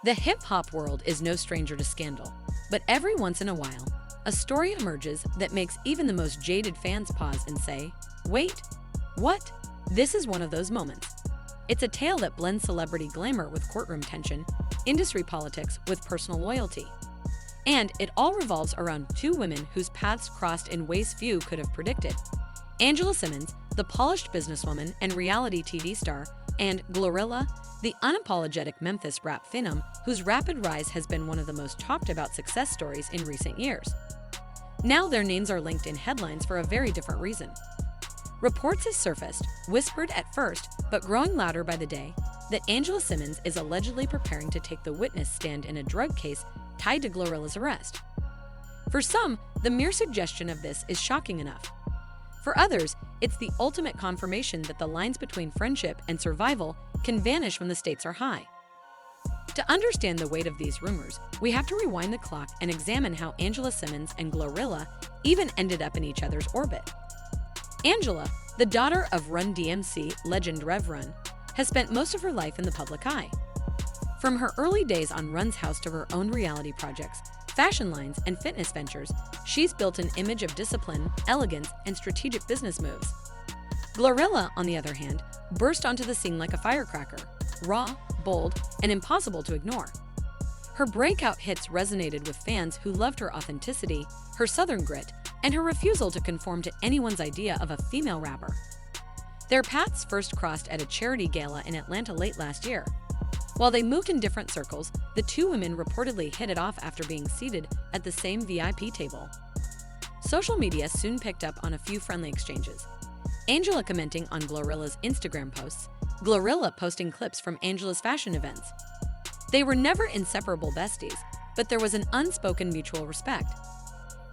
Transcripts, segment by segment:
The hip-hop world is no stranger to scandal, but every once in a while, a story emerges that makes even the most jaded fans pause and say, "Wait, what?" This is one of those moments. It's a tale that blends celebrity glamour with courtroom tension, industry politics with personal loyalty. And it all revolves around two women whose paths crossed in ways few could have predicted. Angela Simmons, the polished businesswoman and reality TV star, and GloRilla, the unapologetic Memphis rap phenom whose rapid rise has been one of the most talked about success stories in recent years. Now their names are linked in headlines for a very different reason. Reports have surfaced, whispered at first but growing louder by the day, that Angela Simmons is allegedly preparing to take the witness stand in a drug case tied to GloRilla's arrest. For some, the mere suggestion of this is shocking enough. For others, it's the ultimate confirmation that the lines between friendship and survival can vanish when the stakes are high. To understand the weight of these rumors, we have to rewind the clock and examine how Angela Simmons and GloRilla even ended up in each other's orbit. Angela, the daughter of Run DMC legend Rev Run, has spent most of her life in the public eye. From her early days on Run's house to her own reality projects, fashion lines, and fitness ventures, she's built an image of discipline, elegance, and strategic business moves. GloRilla, on the other hand, burst onto the scene like a firecracker, raw, bold, and impossible to ignore. Her breakout hits resonated with fans who loved her authenticity, her southern grit, and her refusal to conform to anyone's idea of a female rapper. Their paths first crossed at a charity gala in Atlanta late last year. While they moved in different circles, the two women reportedly hit it off after being seated at the same VIP table. Social media soon picked up on a few friendly exchanges. Angela commenting on GloRilla's Instagram posts, GloRilla posting clips from Angela's fashion events. They were never inseparable besties, but there was an unspoken mutual respect.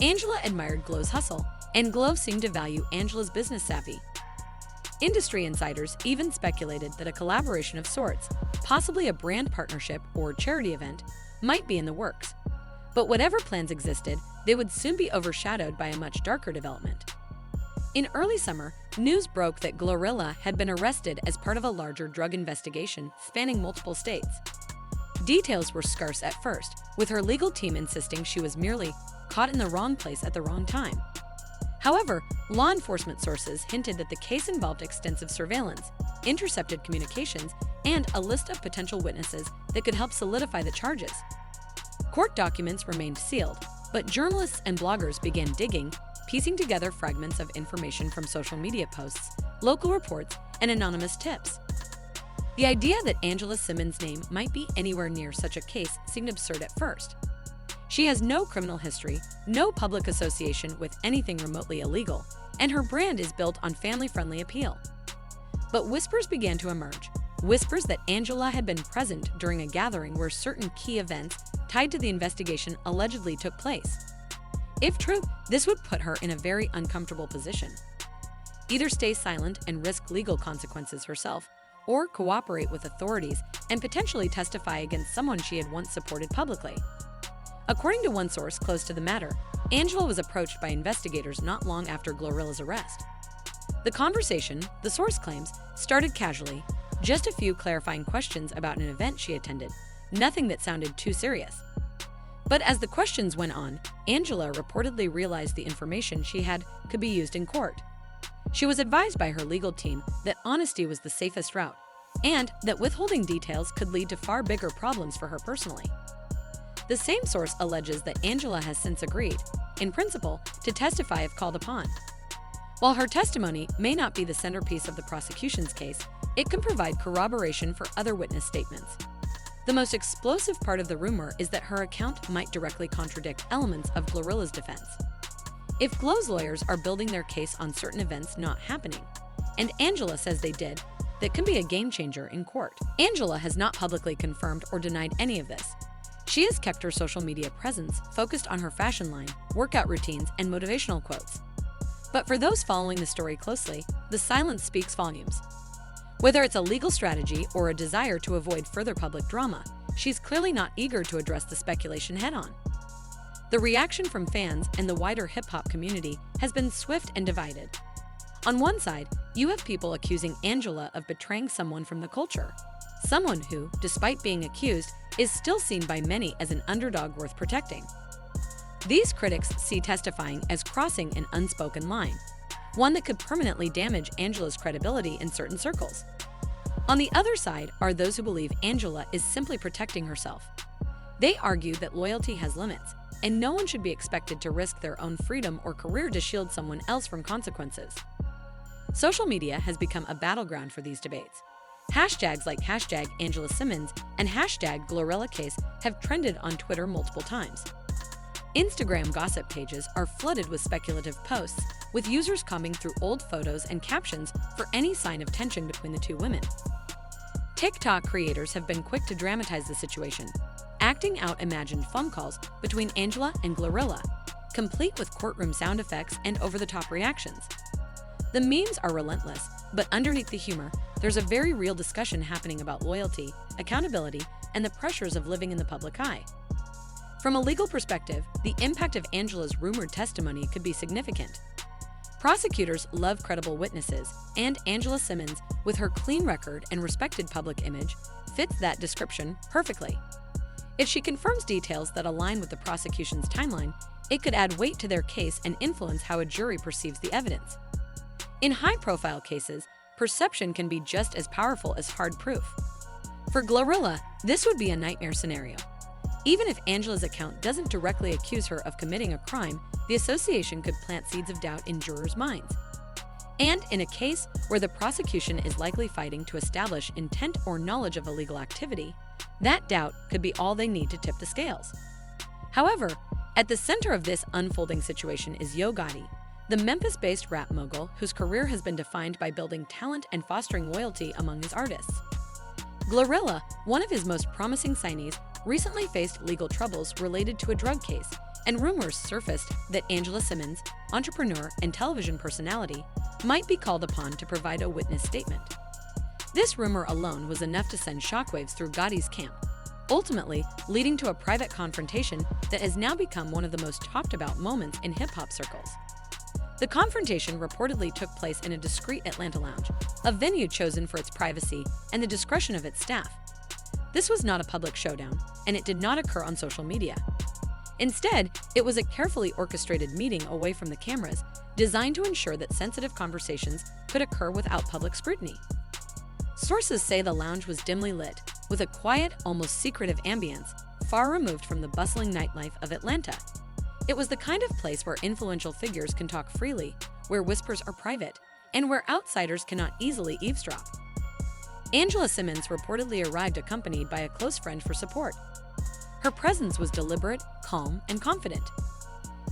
Angela admired Glo's hustle, and Glo seemed to value Angela's business savvy. Industry insiders even speculated that a collaboration of sorts, possibly a brand partnership or charity event, might be in the works. But whatever plans existed, they would soon be overshadowed by a much darker development. In early summer, news broke that GloRilla had been arrested as part of a larger drug investigation spanning multiple states. Details were scarce at first, with her legal team insisting she was merely caught in the wrong place at the wrong time. However, law enforcement sources hinted that the case involved extensive surveillance, intercepted communications, and a list of potential witnesses that could help solidify the charges. Court documents remained sealed, but journalists and bloggers began digging, piecing together fragments of information from social media posts, local reports, and anonymous tips. The idea that Angela Simmons' name might be anywhere near such a case seemed absurd at first. She has no criminal history, no public association with anything remotely illegal, and her brand is built on family-friendly appeal. But whispers began to emerge, whispers that Angela had been present during a gathering where certain key events tied to the investigation allegedly took place. If true, this would put her in a very uncomfortable position. Either stay silent and risk legal consequences herself, or cooperate with authorities and potentially testify against someone she had once supported publicly. According to one source close to the matter, Angela was approached by investigators not long after GloRilla's arrest. The conversation, the source claims, started casually, just a few clarifying questions about an event she attended, nothing that sounded too serious. But as the questions went on, Angela reportedly realized the information she had could be used in court. She was advised by her legal team that honesty was the safest route, and that withholding details could lead to far bigger problems for her personally. The same source alleges that Angela has since agreed, in principle, to testify if called upon. While her testimony may not be the centerpiece of the prosecution's case, it can provide corroboration for other witness statements. The most explosive part of the rumor is that her account might directly contradict elements of GloRilla's defense. If Glo's lawyers are building their case on certain events not happening, and Angela says they did, that can be a game changer in court. Angela has not publicly confirmed or denied any of this. She has kept her social media presence focused on her fashion line, workout routines, and motivational quotes. But for those following the story closely, the silence speaks volumes. Whether it's a legal strategy or a desire to avoid further public drama, she's clearly not eager to address the speculation head-on. The reaction from fans and the wider hip-hop community has been swift and divided. On one side, you have people accusing Angela of betraying someone from the culture, someone who, despite being accused, is still seen by many as an underdog worth protecting. These critics see testifying as crossing an unspoken line, one that could permanently damage Angela's credibility in certain circles. On the other side are those who believe Angela is simply protecting herself. They argue that loyalty has limits, and no one should be expected to risk their own freedom or career to shield someone else from consequences. Social media has become a battleground for these debates. Hashtags like #Angela Simmons and #GloRilla case have trended on Twitter multiple times. Instagram gossip pages are flooded with speculative posts, with users combing through old photos and captions for any sign of tension between the two women. TikTok creators have been quick to dramatize the situation, acting out imagined phone calls between Angela and GloRilla, complete with courtroom sound effects and over-the-top reactions. The memes are relentless, but underneath the humor, there's a very real discussion happening about loyalty, accountability, and the pressures of living in the public eye. From a legal perspective, the impact of Angela's rumored testimony could be significant. Prosecutors love credible witnesses, and Angela Simmons, with her clean record and respected public image, fits that description perfectly. If she confirms details that align with the prosecution's timeline, it could add weight to their case and influence how a jury perceives the evidence. In high-profile cases, perception can be just as powerful as hard proof. For GloRilla, this would be a nightmare scenario. Even if Angela's account doesn't directly accuse her of committing a crime, the association could plant seeds of doubt in jurors' minds. And in a case where the prosecution is likely fighting to establish intent or knowledge of illegal activity, that doubt could be all they need to tip the scales. However, at the center of this unfolding situation is Yo Gotti, the Memphis-based rap mogul whose career has been defined by building talent and fostering loyalty among his artists. GloRilla, one of his most promising signees, recently faced legal troubles related to a drug case, and rumors surfaced that Angela Simmons, entrepreneur and television personality, might be called upon to provide a witness statement. This rumor alone was enough to send shockwaves through Gotti's camp, ultimately leading to a private confrontation that has now become one of the most talked about moments in hip-hop circles. The confrontation reportedly took place in a discreet Atlanta lounge, a venue chosen for its privacy and the discretion of its staff. This was not a public showdown, and it did not occur on social media. Instead, it was a carefully orchestrated meeting away from the cameras, designed to ensure that sensitive conversations could occur without public scrutiny. Sources say the lounge was dimly lit, with a quiet, almost secretive ambience, far removed from the bustling nightlife of Atlanta. It was the kind of place where influential figures can talk freely, where whispers are private, and where outsiders cannot easily eavesdrop. Angela Simmons reportedly arrived accompanied by a close friend for support. Her presence was deliberate, calm, and confident.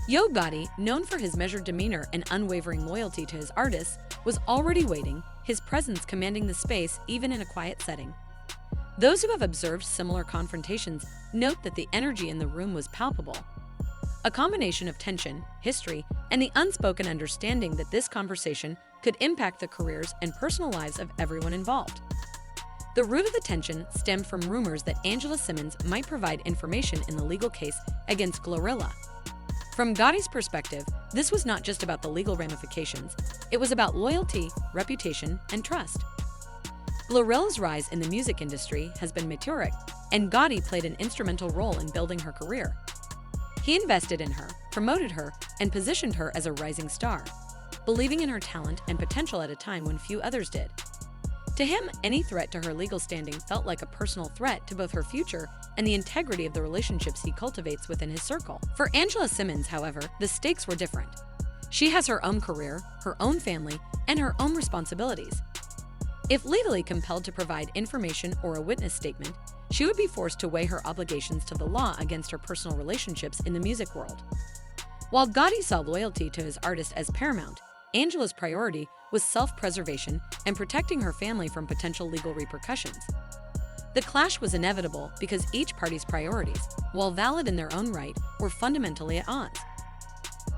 Yo Gotti, known for his measured demeanor and unwavering loyalty to his artists, was already waiting, his presence commanding the space even in a quiet setting. Those who have observed similar confrontations note that the energy in the room was palpable. A combination of tension, history, and the unspoken understanding that this conversation could impact the careers and personal lives of everyone involved. The root of the tension stemmed from rumors that Angela Simmons might provide information in the legal case against GloRilla. From Gotti's perspective, this was not just about the legal ramifications, it was about loyalty, reputation, and trust. GloRilla's rise in the music industry has been meteoric, and Gotti played an instrumental role in building her career. He invested in her, promoted her, and positioned her as a rising star, believing in her talent and potential at a time when few others did. To him, any threat to her legal standing felt like a personal threat to both her future and the integrity of the relationships he cultivates within his circle. For Angela Simmons, however, the stakes were different. She has her own career, her own family, and her own responsibilities. If legally compelled to provide information or a witness statement, she would be forced to weigh her obligations to the law against her personal relationships in the music world. While Gotti saw loyalty to his artist as paramount, Angela's priority was self-preservation and protecting her family from potential legal repercussions. The clash was inevitable because each party's priorities, while valid in their own right, were fundamentally at odds.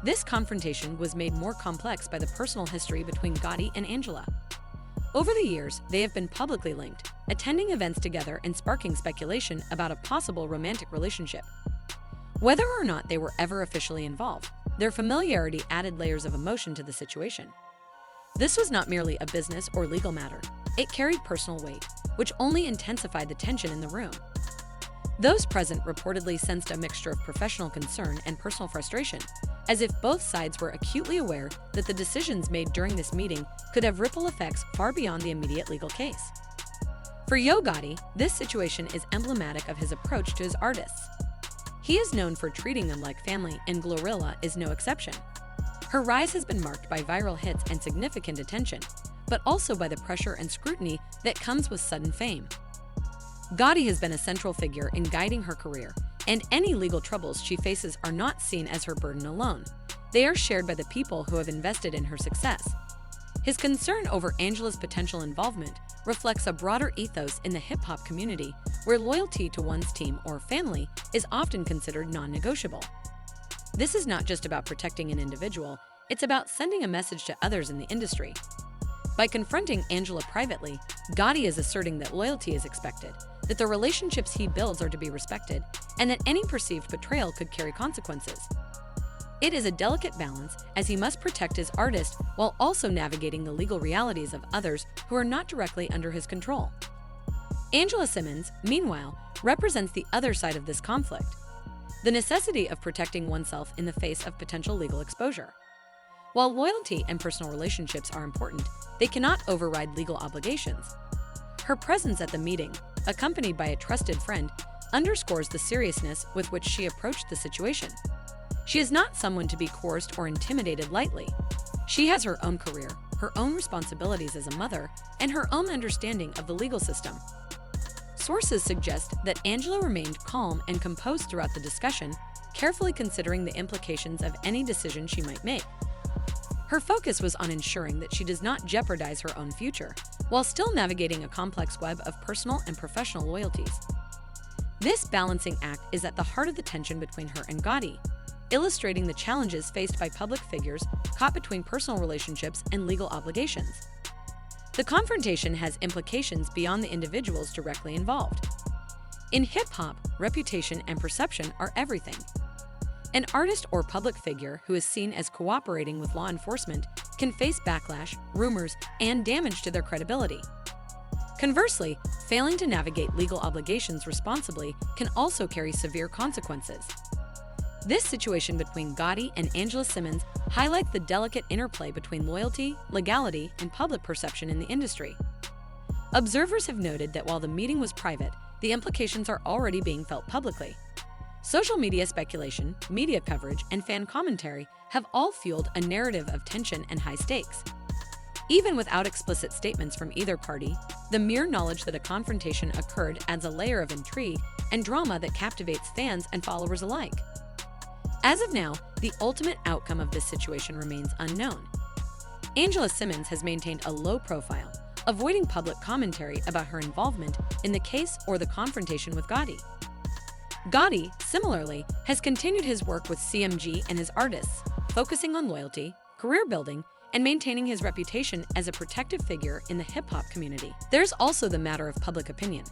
This confrontation was made more complex by the personal history between Gotti and Angela. Over the years, they have been publicly linked, attending events together and sparking speculation about a possible romantic relationship. Whether or not they were ever officially involved, their familiarity added layers of emotion to the situation. This was not merely a business or legal matter, it carried personal weight, which only intensified the tension in the room. Those present reportedly sensed a mixture of professional concern and personal frustration, as if both sides were acutely aware that the decisions made during this meeting could have ripple effects far beyond the immediate legal case. For Yo Gotti, this situation is emblematic of his approach to his artists. He is known for treating them like family, and GloRilla is no exception. Her rise has been marked by viral hits and significant attention, but also by the pressure and scrutiny that comes with sudden fame. Gotti has been a central figure in guiding her career, and any legal troubles she faces are not seen as her burden alone. They are shared by the people who have invested in her success. His concern over Angela's potential involvement reflects a broader ethos in the hip-hop community, where loyalty to one's team or family is often considered non-negotiable. This is not just about protecting an individual, it's about sending a message to others in the industry. By confronting Angela privately, Gotti is asserting that loyalty is expected, that the relationships he builds are to be respected, and that any perceived betrayal could carry consequences. It is a delicate balance, as he must protect his artist while also navigating the legal realities of others who are not directly under his control. Angela Simmons, meanwhile, represents the other side of this conflict: the necessity of protecting oneself in the face of potential legal exposure. While loyalty and personal relationships are important, they cannot override legal obligations. Her presence at the meeting, accompanied by a trusted friend, underscores the seriousness with which she approached the situation. She is not someone to be coerced or intimidated lightly. She has her own career, her own responsibilities as a mother, and her own understanding of the legal system. Sources suggest that Angela remained calm and composed throughout the discussion, carefully considering the implications of any decision she might make. Her focus was on ensuring that she does not jeopardize her own future, while still navigating a complex web of personal and professional loyalties. This balancing act is at the heart of the tension between her and Gotti, illustrating the challenges faced by public figures caught between personal relationships and legal obligations. The confrontation has implications beyond the individuals directly involved. In hip-hop, reputation and perception are everything. An artist or public figure who is seen as cooperating with law enforcement can face backlash, rumors, and damage to their credibility. Conversely, failing to navigate legal obligations responsibly can also carry severe consequences. This situation between Gotti and Angela Simmons highlights the delicate interplay between loyalty, legality, and public perception in the industry. Observers have noted that while the meeting was private, the implications are already being felt publicly. Social media speculation, media coverage, and fan commentary have all fueled a narrative of tension and high stakes. Even without explicit statements from either party, the mere knowledge that a confrontation occurred adds a layer of intrigue and drama that captivates fans and followers alike. As of now, the ultimate outcome of this situation remains unknown. Angela Simmons has maintained a low profile, avoiding public commentary about her involvement in the case or the confrontation with Gotti. Gotti, similarly, has continued his work with CMG and his artists, focusing on loyalty, career building, and maintaining his reputation as a protective figure in the hip-hop community. There's also the matter of public opinion.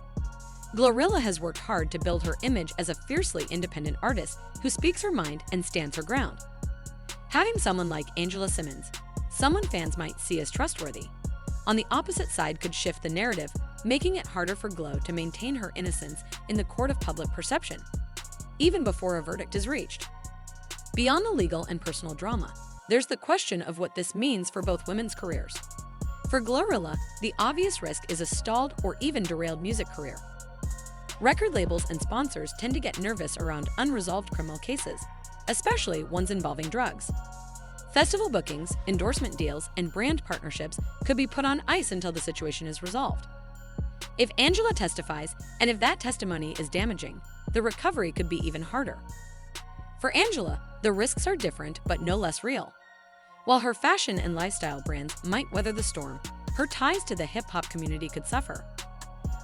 GloRilla has worked hard to build her image as a fiercely independent artist who speaks her mind and stands her ground. Having someone like Angela Simmons, someone fans might see as trustworthy, on the opposite side could shift the narrative, making it harder for Glo to maintain her innocence in the court of public perception, even before a verdict is reached. Beyond the legal and personal drama, there's the question of what this means for both women's careers. For GloRilla, the obvious risk is a stalled or even derailed music career. Record labels and sponsors tend to get nervous around unresolved criminal cases, especially ones involving drugs. Festival bookings, endorsement deals, and brand partnerships could be put on ice until the situation is resolved. If Angela testifies, and if that testimony is damaging, the recovery could be even harder. For Angela, the risks are different but no less real. While her fashion and lifestyle brands might weather the storm, her ties to the hip-hop community could suffer.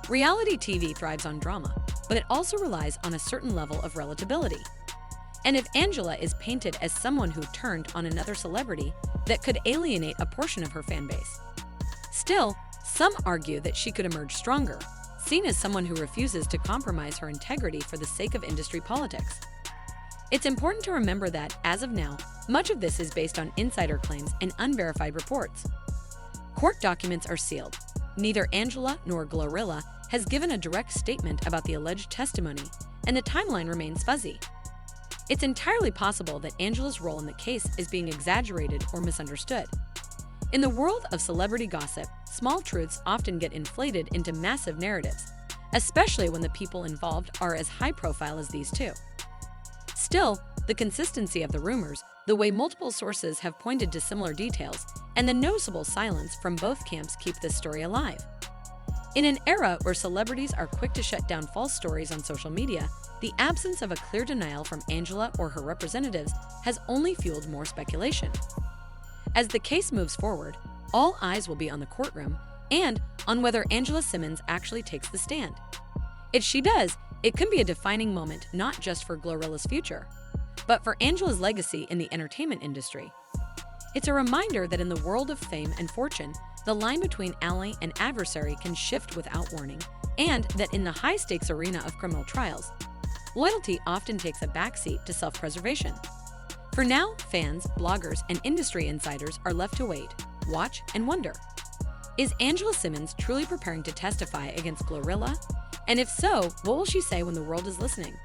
Reality TV thrives on drama, but it also relies on a certain level of relatability. And if Angela is painted as someone who turned on another celebrity, that could alienate a portion of her fan base. Still, some argue that she could emerge stronger, seen as someone who refuses to compromise her integrity for the sake of industry politics. It's important to remember that, as of now, much of this is based on insider claims and unverified reports. Court documents are sealed. Neither Angela nor GloRilla has given a direct statement about the alleged testimony, and the timeline remains fuzzy. It's entirely possible that Angela's role in the case is being exaggerated or misunderstood. In the world of celebrity gossip, small truths often get inflated into massive narratives, especially when the people involved are as high profile as these two. Still, the consistency of the rumors, the way multiple sources have pointed to similar details, and the noticeable silence from both camps keep this story alive. In an era where celebrities are quick to shut down false stories on social media, the absence of a clear denial from Angela or her representatives has only fueled more speculation. As the case moves forward, all eyes will be on the courtroom and on whether Angela Simmons actually takes the stand. If she does, it could be a defining moment not just for GloRilla's future, but for Angela's legacy in the entertainment industry. It's a reminder that in the world of fame and fortune, the line between ally and adversary can shift without warning, and that in the high-stakes arena of criminal trials, loyalty often takes a backseat to self-preservation. For now, fans, bloggers, and industry insiders are left to wait, watch, and wonder. Is Angela Simmons truly preparing to testify against GloRilla? And if so, what will she say when the world is listening?